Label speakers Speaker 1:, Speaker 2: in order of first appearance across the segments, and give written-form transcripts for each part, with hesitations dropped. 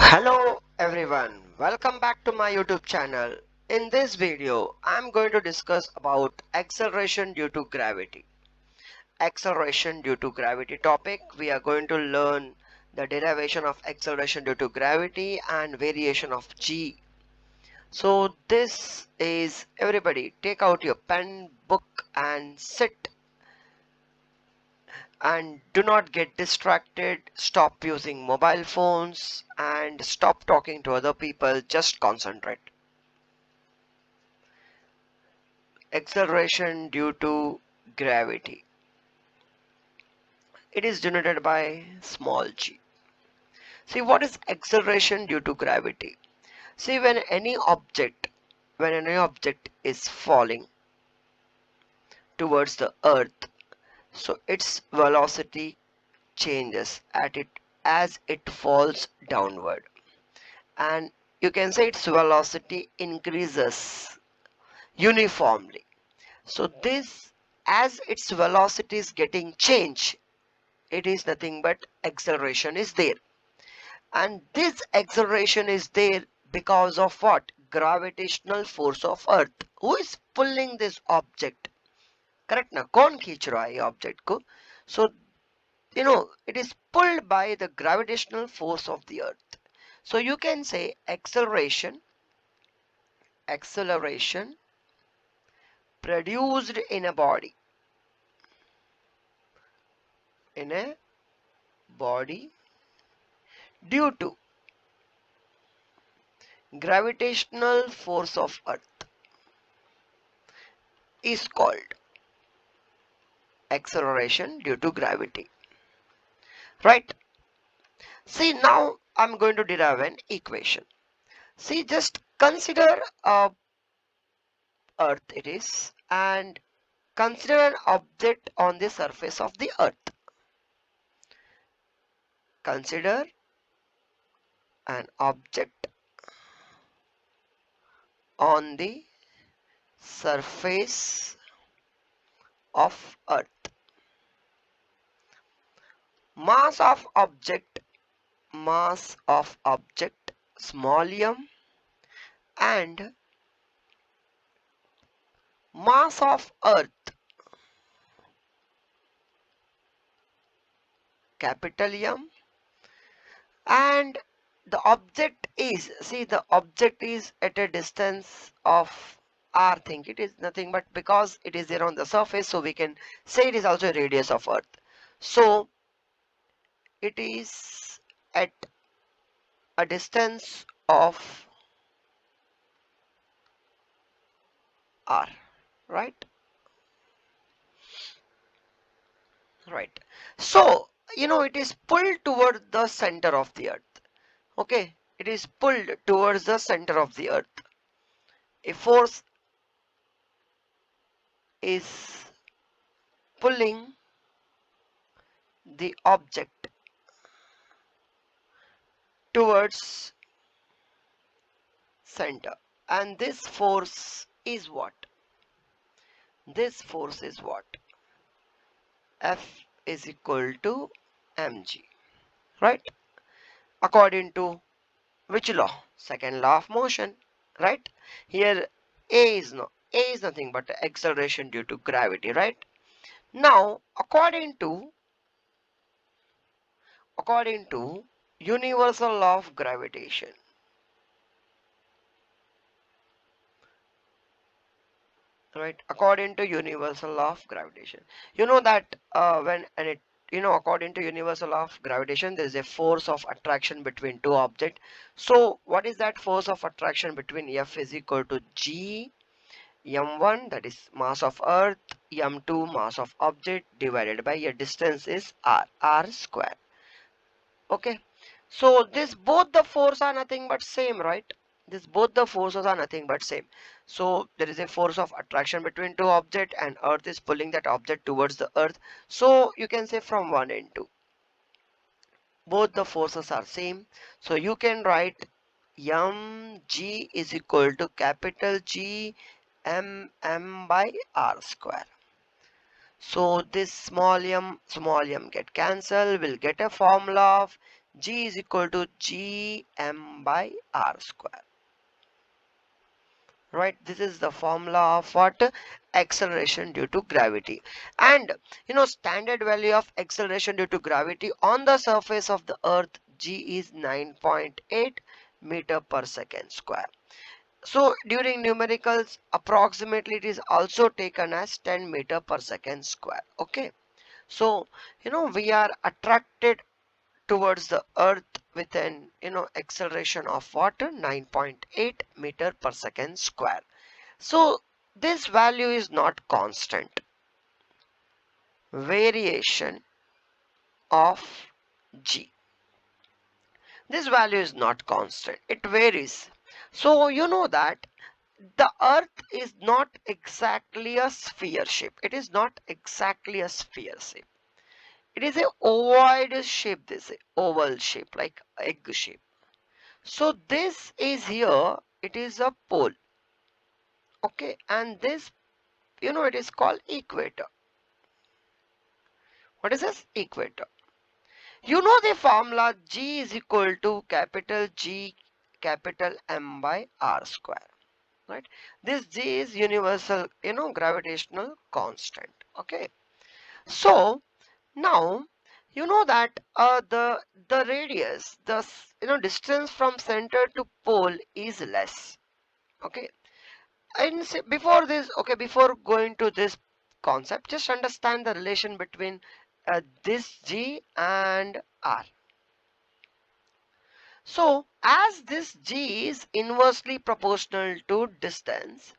Speaker 1: Hello everyone, welcome back to my YouTube channel. In this video, I'm going to discuss about acceleration due to gravity. Acceleration due to gravity topic, we are going to learn the derivation of acceleration due to gravity and variation of g. So this is, everybody take out your pen, book and sit and do not get distracted. Stop using mobile phones and stop talking to other people. Just concentrate. Acceleration due to gravity, it is denoted by small g. See, what is acceleration due to gravity? See, when any object is falling towards the earth, so its velocity changes as it falls downward, and you can say its velocity increases uniformly. So this, as its velocity is getting changed, it is nothing but acceleration is there, and this acceleration is there because of what? Gravitational force of earth. Who is pulling this object? Correct na? कौन खींच रहा है object को? So it is pulled by the gravitational force of the earth. So you can say acceleration produced in a body due to gravitational force of earth is called acceleration due to gravity, right? See, now I'm going to derive an equation. See, just consider earth it is, and consider an object on the surface of the earth. Consider an object on the surface of earth. Mass of object small m, and mass of earth capital M, and the object is, see, the object is at a distance of r. Think it is nothing but, because it is there on the surface, so we can say it is also a radius of earth. So it is at a distance of r, right? Right. So it is pulled toward the center of the earth. Okay, it is pulled towards the center of the earth. A force is pulling the object towards center, and this force is what? F is equal to mg, right? According to which law? Second law of motion, right? Here a is nothing but acceleration due to gravity, right? Now according to universal law of gravitation, right? According to universal law of gravitation, you know that when and it according to universal law of gravitation, there is a force of attraction between two objects. So what is that force of attraction between F is equal to g m1, that is mass of earth, m2 mass of object, divided by a distance is r square. Okay, so this both the forces are nothing but same, right? This both the forces are nothing but same. So there is a force of attraction between two objects, and earth is pulling that object towards the earth. So you can say from 1 and 2 both the forces are same. So you can write mg is equal to capital G mm by r square. So this small m get cancelled, we'll get a formula of G is equal to gm by r square. Right, this is the formula of what? Acceleration due to gravity. And standard value of acceleration due to gravity on the surface of the earth, g is 9.8 meter per second square. So during numericals, approximately it is also taken as 10 meter per second square. Okay, so we are attracted towards the earth with an acceleration of what? 9.8 meter per second square. So this value is not constant. Variation of g. This value is not constant. It varies. So you know that the earth is not exactly a sphere shape. It is not exactly a sphere shape. It is a ovoid shape. This oval shape, like egg shape. So this is here. It is a pole. Okay, and this it is called equator. What is this? Equator. You know the formula, G is equal to capital G capital M by R square, right? This G is universal, gravitational constant. Okay. So now you know that the radius, the distance from center to pole is less. Okay. And before this, okay, before going to this concept, just understand the relation between this G and R. So as this g is inversely proportional to distance,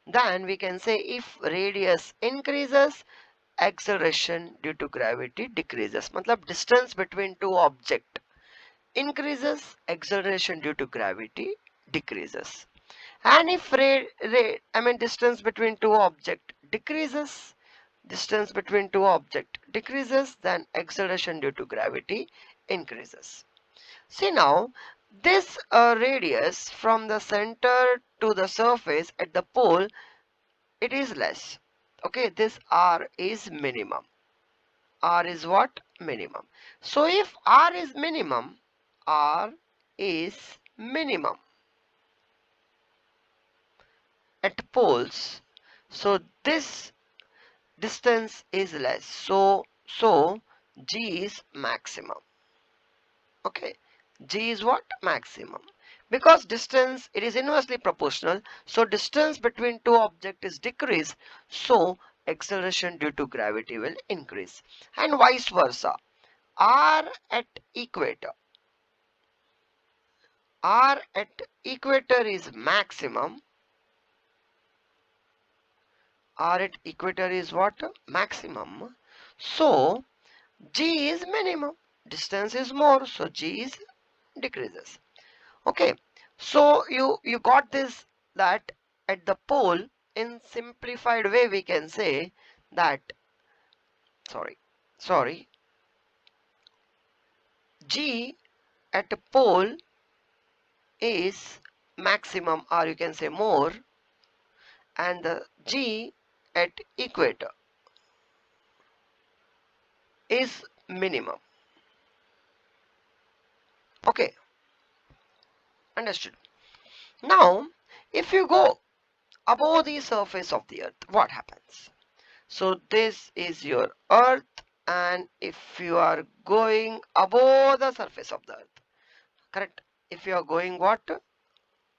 Speaker 1: then we can say if radius increases, acceleration due to gravity decreases. Matlab distance between two objects increases, acceleration due to gravity decreases. And if distance between two objects decreases, then acceleration due to gravity increases. See now, this radius from the center to the surface at the pole, it is less. Okay, this r is minimum. R is what? Minimum. So if r is minimum, r is minimum at poles. So this distance is less. So g is maximum. Okay, g is what? Maximum. Because distance, it is inversely proportional, so distance between two objects is decreased, so acceleration due to gravity will increase, and vice versa. r at equator r at equator is maximum. R at equator is what? Maximum. So g is minimum. Distance is more, so g is decreases. Okay, so you got this, that at the pole, in simplified way we can say that, sorry, g at the pole is maximum, or you can say more, and the g at equator is minimum. Okay, understood. Now if you go above the surface of the earth, what happens? So this is your earth, and if you are going above the surface of the earth, correct? If you are going what?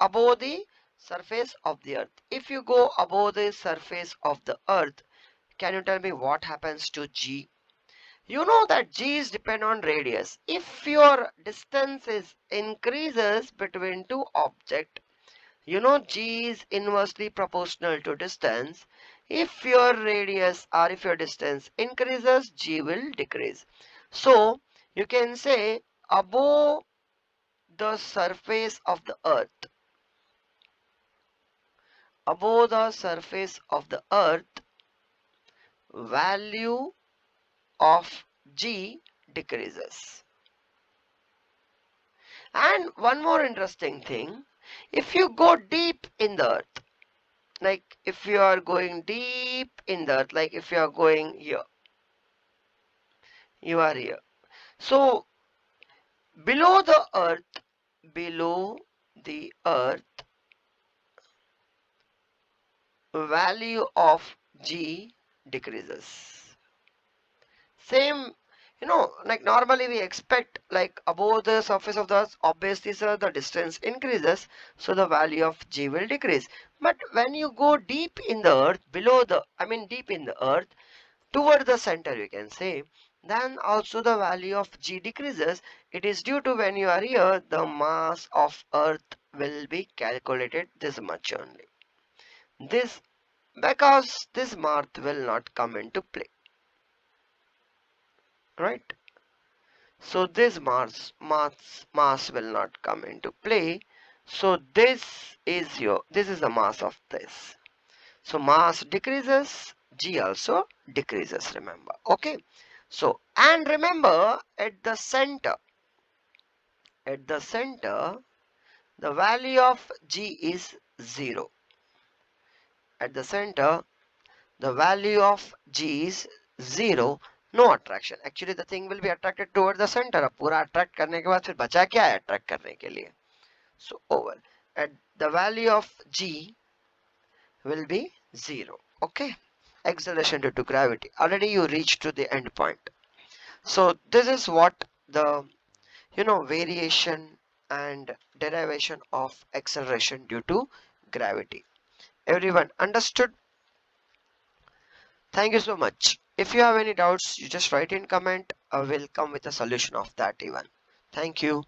Speaker 1: Above the surface of the earth. If you go above the surface of the earth, can you tell me what happens to g? You know that g is depend on radius. If your distance is increases between two objects, g is inversely proportional to distance. If your radius or if your distance increases, g will decrease. So you can say above the surface of the earth, value of g decreases. And one more interesting thing, if you go deep in the earth, like if you are going deep in the earth, like if you are going here, you are here. So Below the earth, below the earth, value of g decreases. Same, like normally we expect like above the surface of the earth, obviously sir, the distance increases, so the value of g will decrease. But when you go deep in the earth, below the, deep in the earth, toward the center you can say, then also the value of g decreases. It is due to when you are here, the mass of earth will be calculated this much only. This, because this mass will not come into play, right? So this mass will not come into play. So this is the mass of this. So mass decreases, g also decreases, remember. Okay. So, and remember at the center, the value of g is 0. At the center, the value of g is 0. No attraction. Actually, the thing will be attracted toward the center. अब पूरा attract करने के बाद फिर बचा क्या है attract करने के लिए? So over. At the value of g will be 0. Okay. Acceleration due to gravity. Already you reached to the end point. So this is what the variation and derivation of acceleration due to gravity. Everyone understood? Thank you so much. If you have any doubts, you just write in comment. I will come with a solution of that even. Thank you.